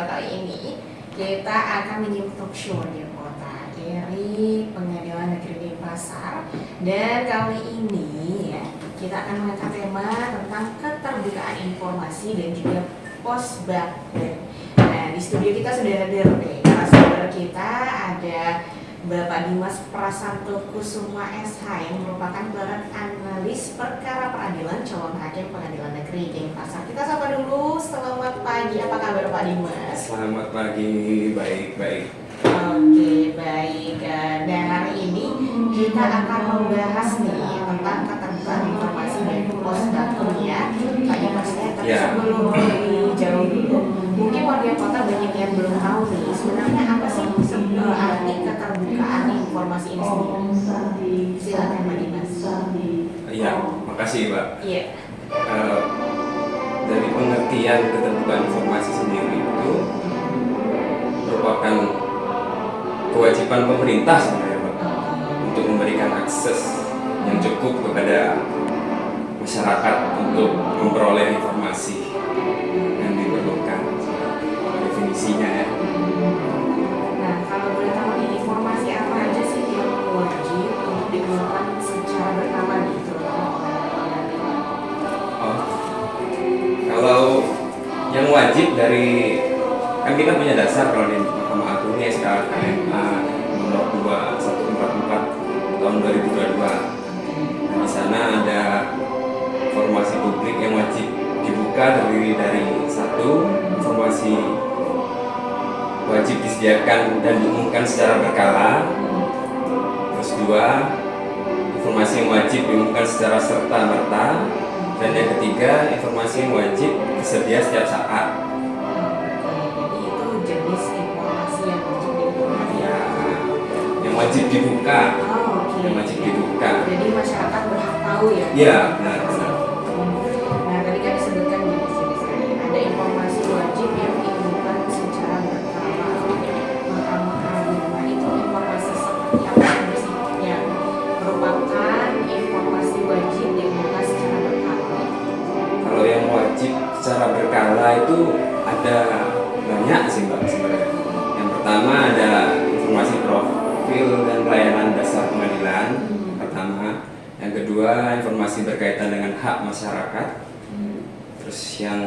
spesial kali ini kita akan menyimak talk show Radio Kota dari Pengadilan Negeri Denpasar. Dan kali ini ya kita akan mengangkat tema tentang keterbukaan informasi dan juga postbakti. Nah, di studio kita sudah hadir narasumber kita, ada Bapak Dimas Prasanto Kusuma SH yang merupakan Barat Analis Perkara Peradilan Calon Hakim Pengadilan Negeri Denpasar. Kita sapa dulu, selamat pagi, apa kabar Pak Dimas? Selamat pagi, baik. Oke, baik. Dan hari ini kita akan membahas nih tentang keterbukaan informasi dan postbakti ya. Pak Dimas, tapi sebelum jauh dulu, mungkin warga kota banyak yang belum tahu nih sebenarnya apa sih arti keterbukaan informasi ini sendiri. Silakan Pak Dimas. Iya, makasih Pak. Iya. Dari pengertian keterbukaan informasi sendiri itu merupakan kewajiban pemerintah sebenarnya Pak, untuk memberikan akses yang cukup kepada masyarakat untuk memperoleh informasi yang diperlukan. Definisinya ya. Nah, kalau boleh tahu nih, informasi apa aja sih yang wajib untuk digunakan secara berkala gitu Kalau yang wajib dari, kan kita punya dasar kalau di Mahkamah Agung ini SK KMA nomor 2144 tahun 2022. Nah, di sana ada informasi publik yang wajib dibuka terdiri dari satu, informasi wajib disediakan dan diumumkan secara berkala. Terus dua, informasi yang wajib diumumkan secara serta-merta. Dan yang ketiga, informasi yang wajib tersedia setiap saat. Jadi itu jenis informasi yang wajib dibuka ya. Yang wajib dibuka. Yang wajib dibuka. Jadi masyarakat berhak tahu ya. Iya, benar. Nah, tadi kan disebutkan di sini ada informasi wajib yang diumumkan secara berkala. Mahkamah Agung. Nah, itu informasi seperti apa sih yang merupakan informasi wajib diumumkan secara berkala? Kalau yang wajib secara berkala itu ada banyak sih Mbak sebenarnya. Yang pertama ada informasi profil dan pelayanan dasar pengadilan. Pertama, yang kedua informasi berkaitan dengan hak masyarakat. Terus yang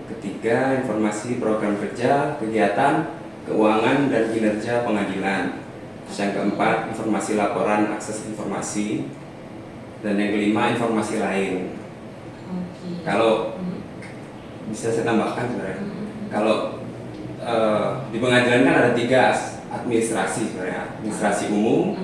ketiga informasi program kerja, kegiatan, keuangan dan kinerja pengadilan. Terus yang keempat informasi laporan akses informasi. Dan yang kelima informasi lain. Kalau bisa saya tambahkan sebenarnya, kalau di pengadilan kan ada tiga administrasi sebenarnya, administrasi umum,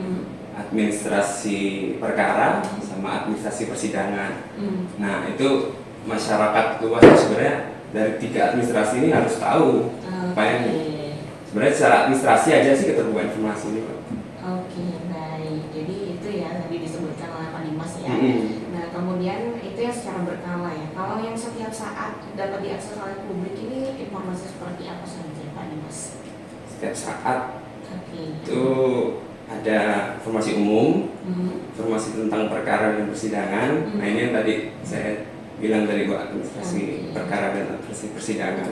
administrasi perkara, sama administrasi persidangan. Nah itu masyarakat luas sebenarnya dari tiga administrasi ini harus tahu apa yang sebenarnya secara administrasi aja sih keterbukaan informasi ini Pak. Oke, baik. Jadi itu ya tadi disebutkan oleh Pak Dimas ya. Nah, kemudian itu yang secara berkala ya. Kalau yang setiap saat dapat diakses oleh publik ini informasi seperti apa saja Pak Dimas? Setiap saat itu ada informasi umum, informasi tentang perkara dan persidangan. Nah ini yang tadi saya bilang dari administrasi perkara dan administrasi persidangan.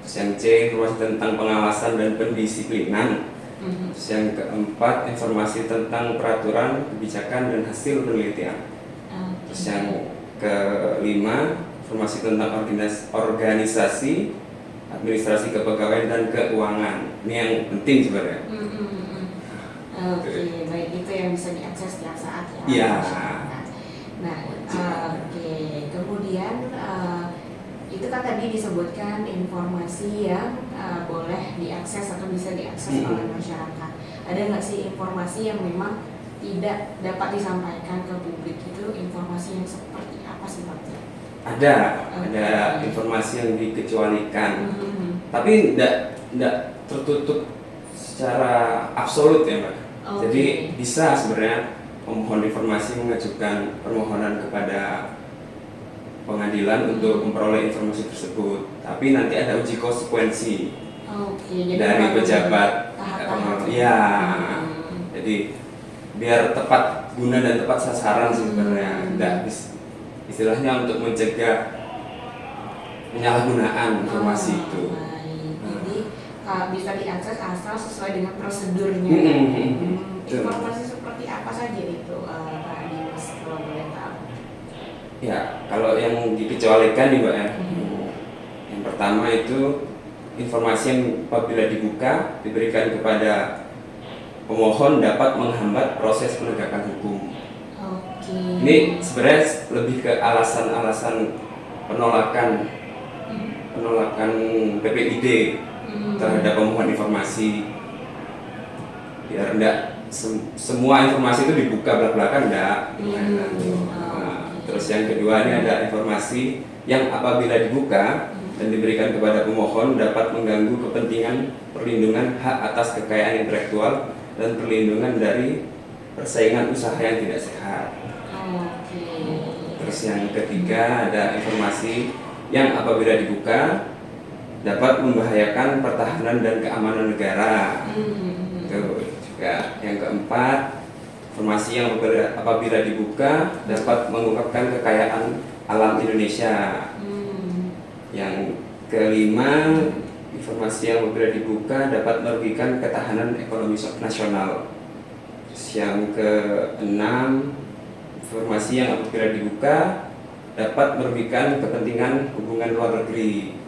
Terus yang C, informasi tentang pengawasan dan pendisiplinan. Terus yang keempat, informasi tentang peraturan, kebijakan dan hasil penelitian. Terus yang kelima, informasi tentang organisasi, administrasi kepegawaian dan keuangan. Ini yang penting sebenarnya. Oke, baik, itu yang bisa diakses setiap saat ya. Iya. Nah, kemudian itu kan tadi disebutkan informasi yang boleh diakses atau bisa diakses oleh masyarakat. Ada nggak sih informasi yang memang tidak dapat disampaikan ke publik, itu informasi yang seperti apa sih Pak? Ada informasi yang dikecualikan, tapi tidak tertutup secara absolut ya Mbak. Jadi bisa sebenarnya pemohon informasi mengajukan permohonan kepada pengadilan untuk memperoleh informasi tersebut, tapi nanti ada uji konsekuensi dari pejabat. Ya, jadi biar tepat guna dan tepat sasaran sebenarnya, tidak istilahnya untuk mencegah penyalahgunaan informasi itu. Jadi bisa diakses asal sesuai dengan prosedurnya. Informasi seperti apa saja itu, Pak Dimas, kalau boleh tahu? Ya, kalau yang dikecualikan nih Mbak ya, yang pertama itu informasi yang apabila dibuka diberikan kepada pemohon dapat menghambat proses penegakan hukum. Oke. Ini sebenarnya lebih ke alasan-alasan penolakan PPID terhadap pemohon informasi, biar enggak semua informasi itu dibuka belak-belakan enggak. Terus yang kedua ini ada informasi yang apabila dibuka dan diberikan kepada pemohon dapat mengganggu kepentingan perlindungan hak atas kekayaan intelektual dan perlindungan dari persaingan usaha yang tidak sehat. Terus yang ketiga ada informasi yang apabila dibuka dapat membahayakan pertahanan dan keamanan negara. Itu juga yang keempat, informasi yang apabila dibuka dapat mengungkapkan kekayaan alam Indonesia. Yang kelima, informasi yang apabila dibuka dapat merugikan ketahanan ekonomi nasional. Yang keenam, informasi yang apabila dibuka dapat merugikan kepentingan hubungan luar negeri.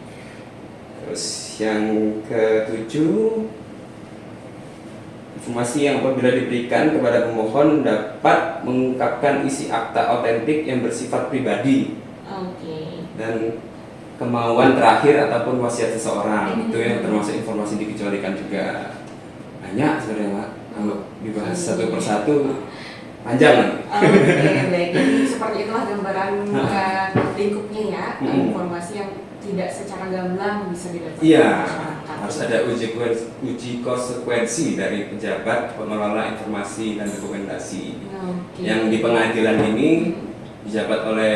Terus yang ketujuh, informasi yang apabila diberikan kepada pemohon dapat mengungkapkan isi akta otentik yang bersifat pribadi. Dan kemauan terakhir ataupun wasiat seseorang, itu yang termasuk informasi dikecualikan juga. Banyak sebenarnya Pak, kalau dibahas satu persatu panjang. Baik. Jadi seperti itulah gambaran lingkupnya ya, informasi yang tidak secara gamblang bisa didapatkan. Iya, harus ada uji konsekuensi dari pejabat pengelola informasi dan dokumentasi. Yang di pengadilan ini dijabat oleh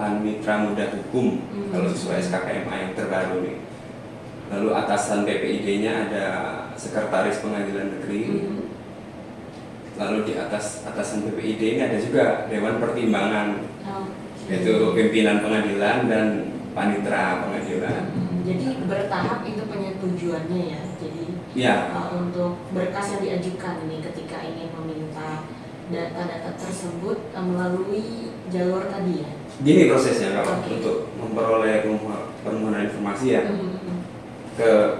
Panitra Muda Hukum kalau sesuai SKKMA yang terbaru nih. Lalu atasan PPID-nya ada Sekretaris Pengadilan Negeri. Lalu di atasan PPID ini ada juga Dewan Pertimbangan, yaitu pimpinan pengadilan dan panitra pengadilan. Jadi bertahap itu penyetujuannya ya. Jadi untuk berkas yang diajukan ini ketika ingin meminta data-data tersebut melalui jalur tadi ya. Gini prosesnya kalau untuk memperoleh permohonan informasi ya.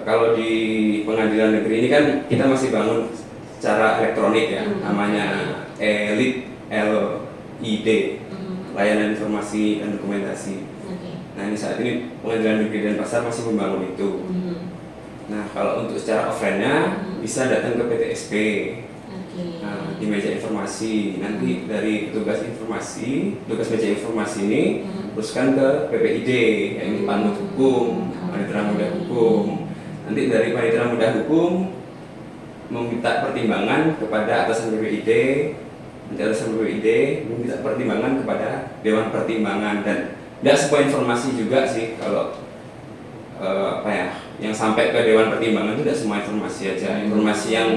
Kalau di pengadilan negeri ini kan kita masih bangun secara elektronik ya, namanya LID, layanan informasi dan dokumentasi. Nah ini saat ini pengadilan negeri Denpasar masih membangun itu. Nah kalau untuk secara offline-nya bisa datang ke PTSP. Nah, di meja informasi nanti dari tugas meja informasi ini teruskan ke PPID, yaitu Panmut Hukum, Panitra Muda Hukum. Nanti dari Panitra Muda Hukum meminta pertimbangan kepada atasan PPID, nanti atasan PPID meminta pertimbangan kepada Dewan Pertimbangan. Dan tidak semua informasi juga sih kalau yang sampai ke Dewan Pertimbangan itu tidak semua informasi aja, informasi yang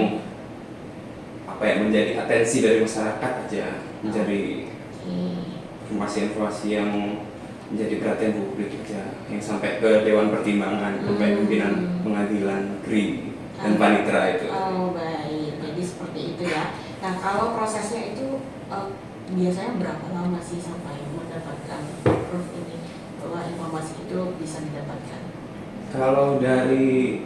menjadi atensi dari masyarakat aja, menjadi informasi-informasi yang menjadi perhatian publik aja, yang sampai ke Dewan Pertimbangan, sampai pimpinan pengadilan negeri dan panitra itu. Baik, jadi seperti itu ya. Nah kalau prosesnya itu biasanya berapa lama sih sampai mendapatkan proof ini bahwa informasi itu bisa didapatkan? Kalau dari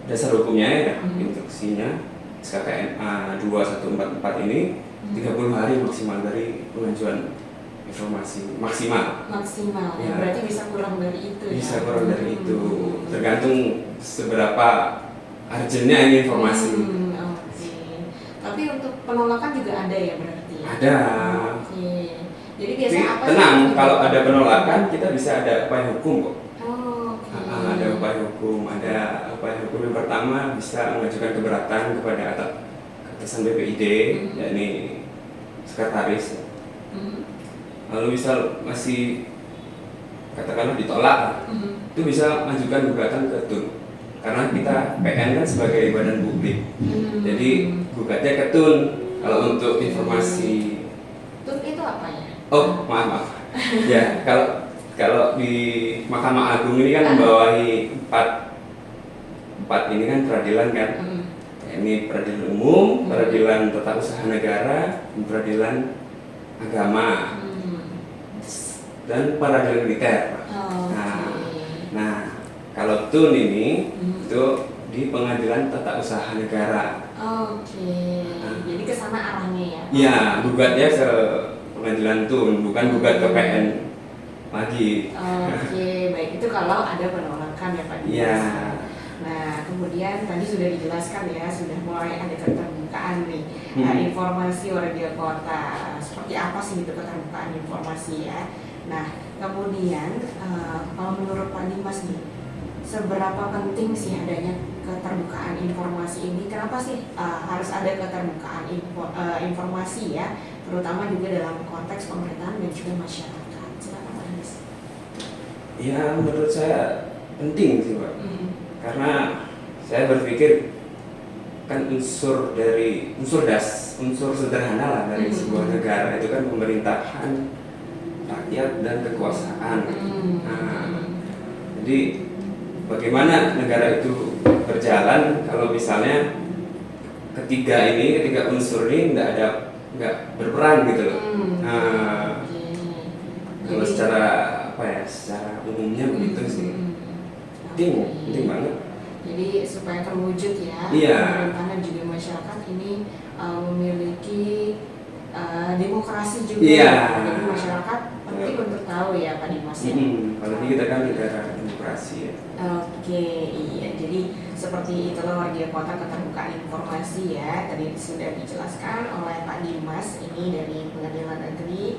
dasar hukumnya ya, instruksinya SKKMA 2144 ini 30 hari maksimal dari pengajuan informasi maksimal ya, berarti bisa kurang dari itu ya? Bisa kurang dari itu, tergantung seberapa urgentnya ini informasi. Tapi untuk penolakan juga ada ya berarti ya? Ada. Jadi biasanya apa? Tenang, kalau ada penolakan kita bisa ada upaya hukum kok. Ada upaya hukum, yang pertama bisa mengajukan keberatan kepada atasan BPID, yakni sekretaris. Lalu bisa masih katakanlah ditolak, itu bisa mengajukan gugatan ke TUN, karena kita PN kan sebagai badan publik, jadi gugatnya ke TUN. Kalau untuk informasi TUN itu apa ya? Oh maaf ya, kalau di Mahkamah Agung ini kan membawahi 4 4 ini kan peradilan kan. Ini peradilan umum, peradilan tata usaha negara, peradilan agama, dan peradilan militer. Nah, kalau TUN ini itu di pengadilan tata usaha negara. Jadi kesana arahnya ya? Iya, gugatnya ke pengadilan TUN, bukan gugat ke PN lagi. Baik, itu kalau ada penolakan ya Pak Dimas. Iya. Nah, kemudian tadi sudah dijelaskan ya, sudah mulai ada keterbukaan nih informasi warga kota. Seperti apa sih itu keterbukaan informasi ya? Nah, kemudian kalau menurut Pak Dimas nih, seberapa penting sih adanya keterbukaan informasi ini? Kenapa sih harus ada keterbukaan informasi ya, terutama juga dalam konteks pemerintahan dan juga masyarakat? Silakan Pak Dimas. Ya, menurut saya penting sih Pak. Karena saya berpikir kan unsur sederhana lah dari sebuah negara itu kan pemerintahan, rakyat, dan kekuasaan. Jadi bagaimana negara itu berjalan kalau misalnya ketiga unsur ini nggak berperan gitu loh. Kalau secara umumnya begitu sih. Penting banget. Jadi supaya terwujud ya, pemerintahan dan juga masyarakat ini memiliki demokrasi juga. Jadi masyarakat penting untuk tahu ya Pak Dimas ya. Apalagi kita kan negara demokrasi ya. Iya. Jadi seperti itulah warga kota keterbukaan informasi ya. Tadi sudah dijelaskan oleh Pak Dimas ini dari Pengadilan Negeri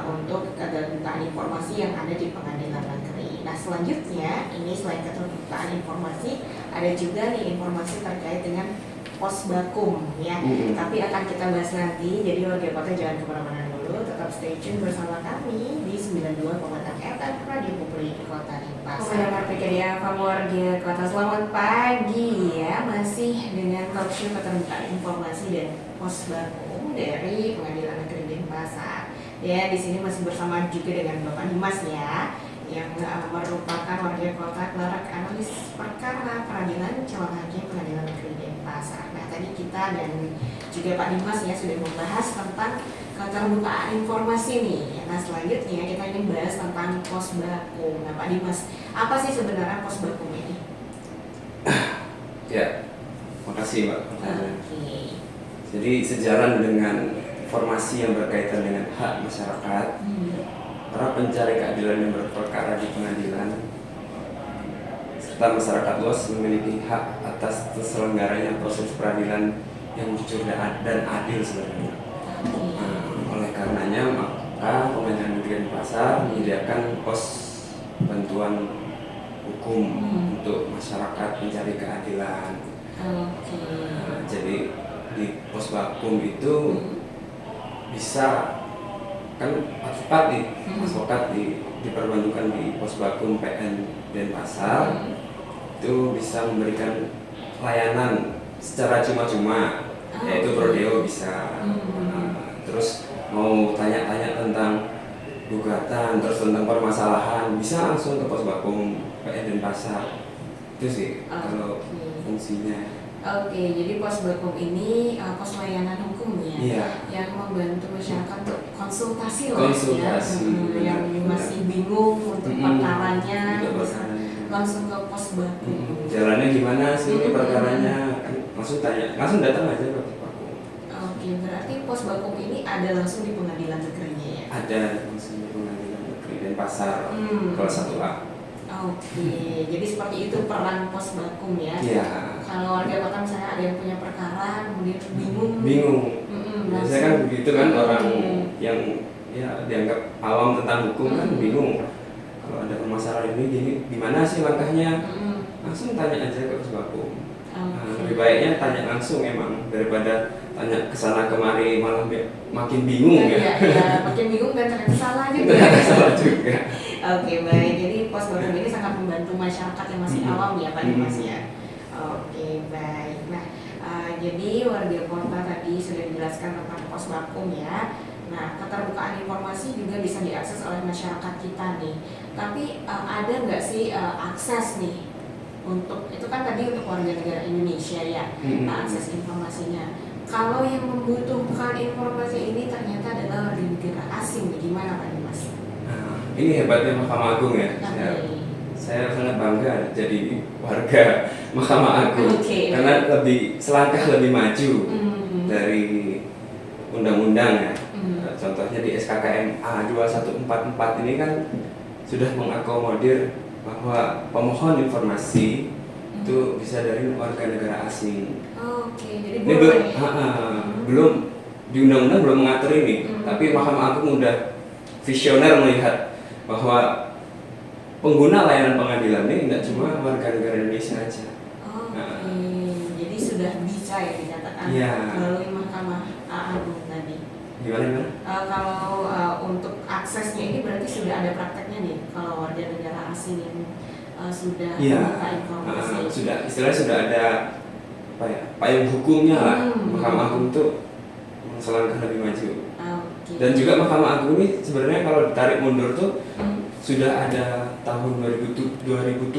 untuk keterbukaan informasi yang ada di Pengadilan Negeri. Nah, selanjutnya ini selain keterbukaan informasi, ada juga nih informasi terkait dengan Posbakum ya. Tapi akan kita bahas nanti. Jadi warga kota jangan kemana-mana dulu, tetap stay tune bersama kami di 92,6 FM Radio Publik Kota Denpasar. Pendengar PKDA warga kota, selamat pagi ya. Masih dengan talk show keterbukaan informasi dan Posbakum dari Pengadilan Negeri Denpasar. Ya, di sini masih bersama juga dengan Bapak Dimas ya, yang merupakan warga kota clerk analis perkara peradilan calon hakim Pengadilan Negeri Denpasar. Nah, tadi kita dan juga Pak Dimas ya sudah membahas tentang keterbukaan informasi nih. Nah, selanjutnya kita ingin bahas tentang Posbakum. Nah, Pak Dimas, apa sih sebenarnya Posbakum ini? Ya, makasih Mbak. Jadi sejalan dengan informasi yang berkaitan dengan hak masyarakat, para pencari keadilan yang berperkara di pengadilan serta masyarakat luas memiliki hak atas terselenggaranya proses peradilan yang jujur dan adil sebenarnya. Oleh karenanya maka Pengadilan Negeri Denpasar menyediakan pos bantuan hukum untuk masyarakat mencari keadilan. Jadi di Posbakum itu bisa kan advokat diperbantukan di Posbakum PN Denpasar, itu bisa memberikan layanan secara cuma-cuma, yaitu prodeo bisa. Terus mau tanya-tanya tentang gugatan, terus tentang permasalahan, bisa langsung ke Posbakum PN Denpasar. Itu sih kalau fungsinya. Jadi Posbakum ini pos layanan hukum ya, yang membantu masyarakat untuk konsultasi lah ya, yang masih bingung untuk perkaranya, langsung ke Posbakum. Jalannya gimana sih perkaranya? Kan langsung datang aja ke Posbakum. Berarti Posbakum ini ada langsung di pengadilan negerinya ya? Ada langsung di pengadilan negeri Denpasar kelas 1A. Jadi seperti itu peran Posbakum ya. Kalau warga kota misalnya ada yang punya perkara kemudian bingung. Biasanya kan begitu kan, orang yang ya dianggap awam tentang hukum kan bingung. Kalau ada permasalahan ini gimana sih langkahnya? Langsung tanya aja ke Posbakum. Lebih baiknya tanya langsung emang daripada tanya kesana kemari malah makin bingung ya. Makin bingung dan ternyata salah juga. Salah juga. Baik. Jadi Posbakum ini sangat membantu masyarakat yang masih awam ya Pak Dimas ya. Baik. Nah, jadi warga kota tadi sudah dijelaskan tentang Posbakum ya. Nah, keterbukaan informasi juga bisa diakses oleh masyarakat kita nih. Tapi ada nggak sih akses nih untuk itu kan tadi untuk warga negara Indonesia ya, akses informasinya. Kalau yang membutuhkan informasi ini ternyata adalah warga negara asing, gimana Pak Dimas? Nah, ini hebatnya Mahkamah Agung ya. Saya sangat bangga jadi warga Mahkamah Agung karena selangkah lebih maju dari undang-undang ya. Contohnya di SKKMA 2144 ini kan sudah mengakomodir bahwa pemohon informasi itu bisa dari warga negara asing. Jadi ini belum di undang-undang belum mengatur ini, tapi Mahkamah Agung udah visioner melihat bahwa pengguna layanan pengadilan ini tidak cuma warga negara Indonesia aja. Jadi sudah bisa ya dikatakan melalui Mahkamah Agung tadi. Gimana? Kalau untuk aksesnya ini berarti sudah ada prakteknya nih kalau warga negara asing yang sudah membuka informasi. Istilahnya sudah ada payung hukumnya lah. Mahkamah Agung itu selangkah lebih maju. Dan juga Mahkamah Agung ini sebenarnya kalau ditarik mundur tuh sudah ada tahun 2007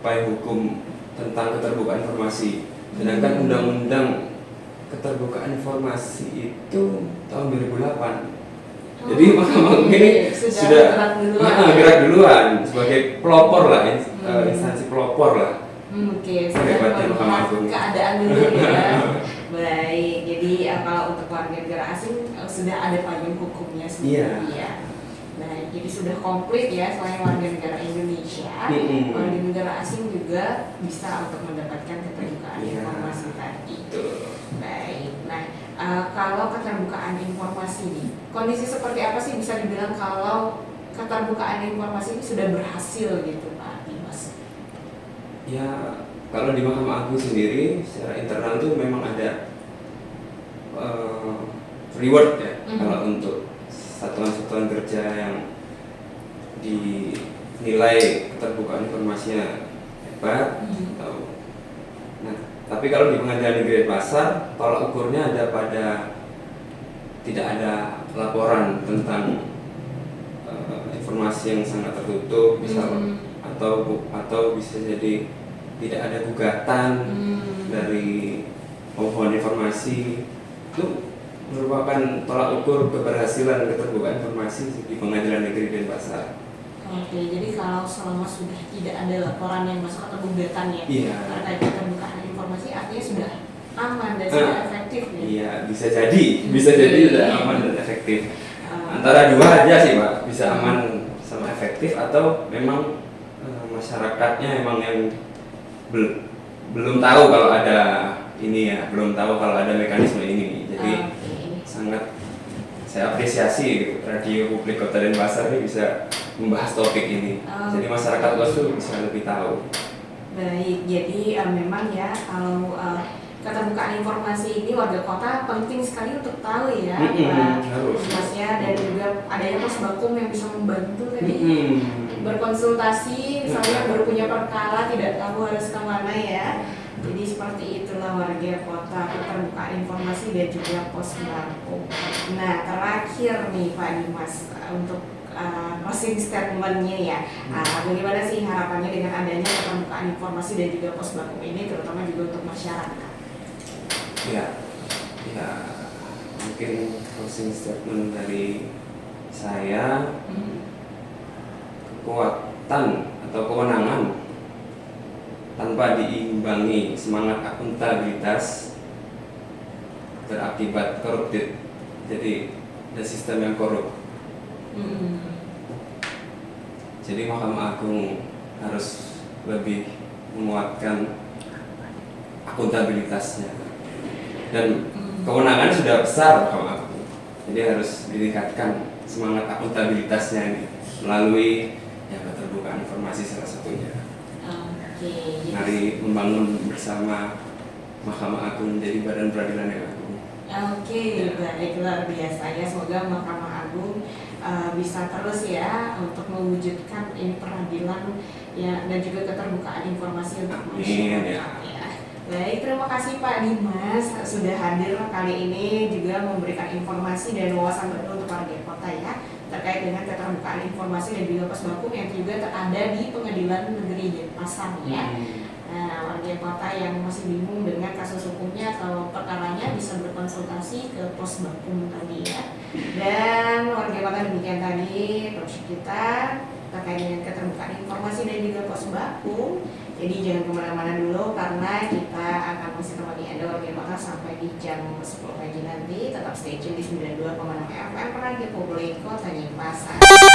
payung hukum tentang keterbukaan informasi. Sedangkan undang-undang keterbukaan informasi itu tahun 2008. Jadi Mahkamah Agung ini sudah gerak duluan sebagai pelopor lah, instansi pelopor lah. Hebatnya Mahkamah Agung. Keadaan dulu ya. Baik, jadi kalau untuk warga negara asing sudah ada payung hukumnya sendiri ya. Nah, jadi sudah komplit ya selain warga negara Indonesia, warga negara asing juga bisa untuk mendapatkan keterbukaan informasi tadi. Baik, nah kalau keterbukaan informasi ini, kondisi seperti apa sih bisa dibilang kalau keterbukaan informasi ini sudah berhasil gitu Pak Dimas? Ya, kalau di Mahkamah Agung sendiri secara internal tuh memang ada reward ya kalau untuk satuan-satuan kerja yang dinilai keterbukaan informasinya hebat. Nah, tapi kalau di Pengadilan Negeri Pasar tolak ukurnya ada pada tidak ada laporan tentang informasi yang sangat tertutup, misal atau bisa jadi tidak ada gugatan dari pemohon informasi. Itu merupakan tolak ukur keberhasilan keterbukaan informasi di Pengadilan Negeri Denpasar. Jadi kalau selama sudah tidak ada laporan yang masuk atau gugatan ya terkait keterbukaan informasi, artinya sudah aman dan sudah efektif ya? Iya, bisa jadi sudah aman dan efektif. Antara dua aja sih Pak, bisa aman sama efektif atau memang masyarakatnya emang yang belum tahu kalau ada ini ya, belum tahu kalau ada mekanisme ini. Jadi sangat saya apresiasi gitu, Radio Publik Kota Denpasar ini bisa membahas topik ini. Jadi masyarakat luas tuh bisa lebih tahu. Baik, jadi memang ya kalau keterbukaan informasi ini warga kota penting sekali untuk tahu ya Mas ya, dan juga adanya Posbakum yang bisa membantu tadi berkonsultasi, misalnya baru punya perkara tidak tahu harus kemana ya. Jadi seperti itulah warga kota, keterbukaan informasi dan juga Posbakum. Nah, terakhir nih Pak Dimas untuk closing statement-nya ya, bagaimana sih harapannya dengan adanya keterbukaan informasi dan juga Posbakum ini, terutama juga untuk masyarakat? Ya, mungkin closing statement dari saya, kekuatan atau kewenangan tanpa diimbangi semangat akuntabilitas berakibat koruptif. Jadi ada sistem yang korup. Jadi Mahkamah Agung harus lebih menguatkan akuntabilitasnya. Dan kewenangan sudah besar Mahkamah Agung. Jadi harus ditingkatkan semangat akuntabilitasnya ini melalui keterbukaan informasi salah satunya. Mari membangun bersama Mahkamah Agung menjadi badan peradilan yang agung. Baik, luar biasa ya. Semoga Mahkamah Agung bisa terus ya untuk mewujudkan ini peradilan ya, dan juga keterbukaan informasi untuk masyarakat ya. Baik, terima kasih Pak Dimas sudah hadir kali ini juga memberikan informasi dan wawasan baru untuk warga kota ya terkait dengan keterbukaan informasi dan juga Posbakum yang juga ada di Pengadilan Negeri Denpasar ya. Kota yang masih bingung dengan kasus hukumnya atau perkaranya bisa berkonsultasi ke Pos Bakum tadi ya. Dan warga Kota demikian tadi proses kita terkait dengan keterbukaan informasi dan juga Pos Bakum. Jadi jangan kemana-mana dulu karena kita akan masih temani Anda warga Kota sampai di jam 10 pagi nanti. Tetap stay tune di 92,6 FM Radio Publik Kota Denpasar.